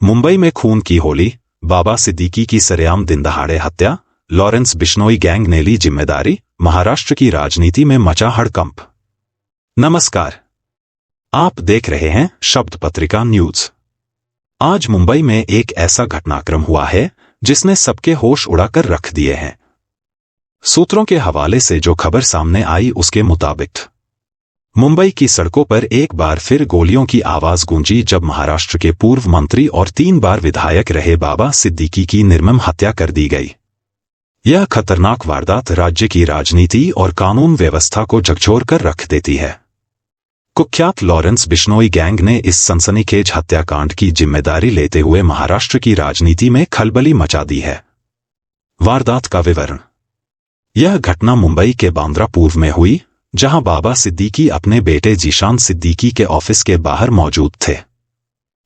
मुंबई में खून की होली, बाबा सिद्दीकी की सरेआम दिन दहाड़े हत्या, लॉरेंस बिश्नोई गैंग ने ली जिम्मेदारी, महाराष्ट्र की राजनीति में मचा हड़कंप। नमस्कार, आप देख रहे हैं शब्द पत्रिका न्यूज। आज मुंबई में एक ऐसा घटनाक्रम हुआ है जिसने सबके होश उड़ाकर रख दिए हैं। सूत्रों के हवाले से जो खबर सामने आई उसके मुताबिक मुंबई की सड़कों पर एक बार फिर गोलियों की आवाज गूंजी जब महाराष्ट्र के पूर्व मंत्री और 3 बार विधायक रहे बाबा सिद्दीकी की निर्मम हत्या कर दी गई। यह खतरनाक वारदात राज्य की राजनीति और कानून व्यवस्था को झकझोर कर रख देती है। कुख्यात लॉरेंस बिश्नोई गैंग ने इस सनसनीखेज हत्याकांड की जिम्मेदारी लेते हुए महाराष्ट्र की राजनीति में खलबली मचा दी है। वारदात का विवरण। यह घटना मुंबई के बांद्रा पूर्व में हुई, जहां बाबा सिद्दीकी अपने बेटे जीशान सिद्दीकी के ऑफिस के बाहर मौजूद थे।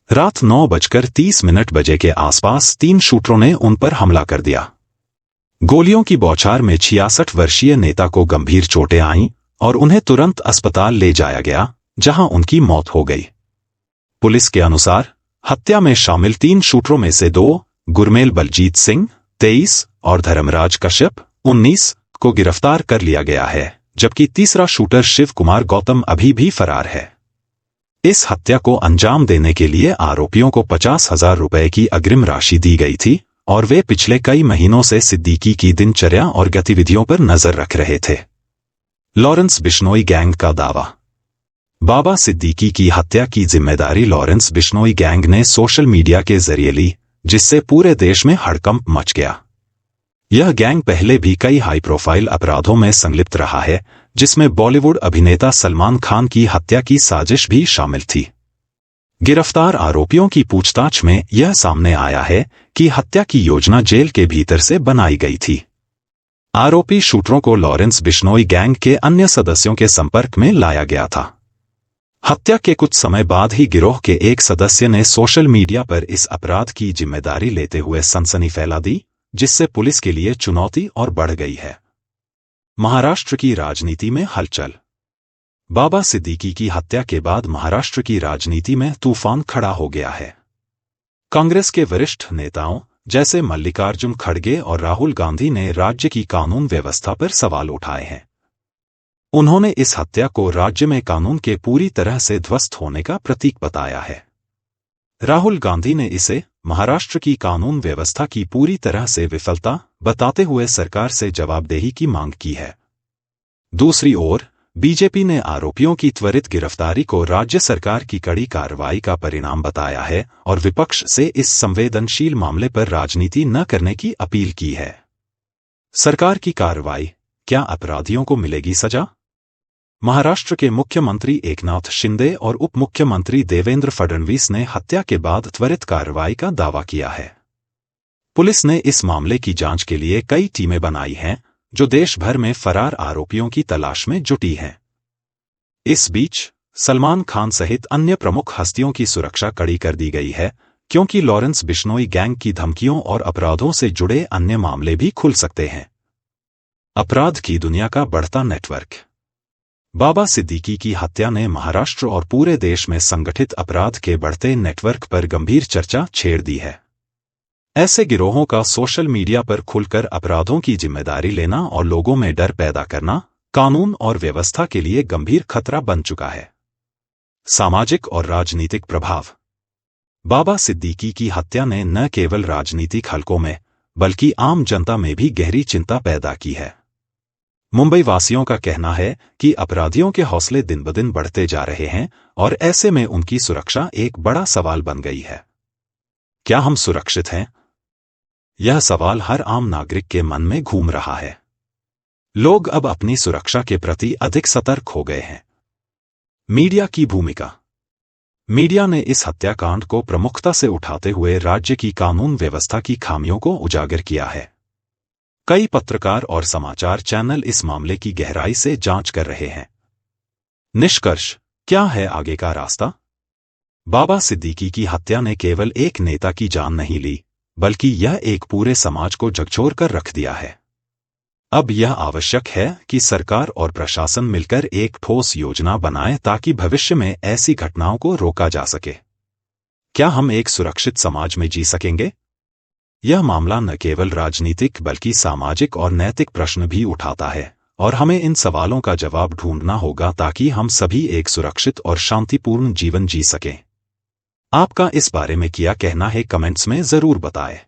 रात 9:30 बजे के आसपास 3 शूटरों ने उन पर हमला कर दिया। गोलियों की बौछार में 66 वर्षीय नेता को गंभीर चोटें आईं और उन्हें तुरंत अस्पताल ले जाया गया, जहां उनकी मौत हो गई। पुलिस के अनुसार हत्या में शामिल 3 शूटरों में से 2, गुरमेल बलजीत सिंह 23 और धर्मराज कश्यप 19 को गिरफ्तार कर लिया गया है, जबकि तीसरा शूटर शिव कुमार गौतम अभी भी फरार है। इस हत्या को अंजाम देने के लिए आरोपियों को 50,000 रुपए की अग्रिम राशि दी गई थी और वे पिछले कई महीनों से सिद्दीकी की दिनचर्या और गतिविधियों पर नजर रख रहे थे। लॉरेंस बिश्नोई गैंग का दावा। बाबा सिद्दीकी की हत्या की जिम्मेदारी लॉरेंस बिश्नोई गैंग ने सोशल मीडिया के जरिए ली, जिससे पूरे देश में हड़कंप मच गया। यह गैंग पहले भी कई हाई प्रोफाइल अपराधों में संलिप्त रहा है, जिसमें बॉलीवुड अभिनेता सलमान खान की हत्या की साजिश भी शामिल थी। गिरफ्तार आरोपियों की पूछताछ में यह सामने आया है कि हत्या की योजना जेल के भीतर से बनाई गई थी। आरोपी शूटरों को लॉरेंस बिश्नोई गैंग के अन्य सदस्यों के संपर्क में लाया गया था। हत्या के कुछ समय बाद ही गिरोह के एक सदस्य ने सोशल मीडिया पर इस अपराध की जिम्मेदारी लेते हुए सनसनी फैला दी, जिससे पुलिस के लिए चुनौती और बढ़ गई है। महाराष्ट्र की राजनीति में हलचल। बाबा सिद्दीकी की हत्या के बाद महाराष्ट्र की राजनीति में तूफान खड़ा हो गया है। कांग्रेस के वरिष्ठ नेताओं जैसे मल्लिकार्जुन खड़गे और राहुल गांधी ने राज्य की कानून व्यवस्था पर सवाल उठाए हैं। उन्होंने इस हत्या को राज्य में कानून के पूरी तरह से ध्वस्त होने का प्रतीक बताया है। राहुल गांधी ने इसे महाराष्ट्र की कानून व्यवस्था की पूरी तरह से विफलता बताते हुए सरकार से जवाबदेही की मांग की है। दूसरी ओर बीजेपी ने आरोपियों की त्वरित गिरफ्तारी को राज्य सरकार की कड़ी कार्रवाई का परिणाम बताया है और विपक्ष से इस संवेदनशील मामले पर राजनीति न करने की अपील की है। सरकार की कार्रवाई, क्या अपराधियों को मिलेगी सजा? महाराष्ट्र के मुख्यमंत्री एकनाथ शिंदे और उप मुख्यमंत्री देवेंद्र फडणवीस ने हत्या के बाद त्वरित कार्रवाई का दावा किया है। पुलिस ने इस मामले की जांच के लिए कई टीमें बनाई हैं, जो देश भर में फरार आरोपियों की तलाश में जुटी हैं। इस बीच सलमान खान सहित अन्य प्रमुख हस्तियों की सुरक्षा कड़ी कर दी गई है, क्योंकि लॉरेंस बिश्नोई गैंग की धमकियों और अपराधों से जुड़े अन्य मामले भी खुल सकते हैं। अपराध की दुनिया का बढ़ता नेटवर्क। बाबा सिद्दीकी की हत्या ने महाराष्ट्र और पूरे देश में संगठित अपराध के बढ़ते नेटवर्क पर गंभीर चर्चा छेड़ दी है। ऐसे गिरोहों का सोशल मीडिया पर खुलकर अपराधों की जिम्मेदारी लेना और लोगों में डर पैदा करना कानून और व्यवस्था के लिए गंभीर खतरा बन चुका है। सामाजिक और राजनीतिक प्रभाव। बाबा सिद्दीकी की हत्या ने न केवल राजनीतिक हलकों में बल्कि आम जनता में भी गहरी चिंता पैदा की है। मुंबई वासियों का कहना है कि अपराधियों के हौसले दिन ब दिन बढ़ते जा रहे हैं और ऐसे में उनकी सुरक्षा एक बड़ा सवाल बन गई है। क्या हम सुरक्षित हैं? यह सवाल हर आम नागरिक के मन में घूम रहा है। लोग अब अपनी सुरक्षा के प्रति अधिक सतर्क हो गए हैं। मीडिया की भूमिका। मीडिया ने इस हत्याकांड को प्रमुखता से उठाते हुए राज्य की कानून व्यवस्था की खामियों को उजागर किया है। कई पत्रकार और समाचार चैनल इस मामले की गहराई से जांच कर रहे हैं। निष्कर्ष, क्या है आगे का रास्ता? बाबा सिद्दीकी की हत्या ने केवल एक नेता की जान नहीं ली, बल्कि यह एक पूरे समाज को झकझोर कर रख दिया है। अब यह आवश्यक है कि सरकार और प्रशासन मिलकर एक ठोस योजना बनाए ताकि भविष्य में ऐसी घटनाओं को रोका जा सके। क्या हम एक सुरक्षित समाज में जी सकेंगे? यह मामला न केवल राजनीतिक बल्कि सामाजिक और नैतिक प्रश्न भी उठाता है, और हमें इन सवालों का जवाब ढूंढना होगा ताकि हम सभी एक सुरक्षित और शांतिपूर्ण जीवन जी सकें। आपका इस बारे में क्या कहना है, कमेंट्स में जरूर बताएं।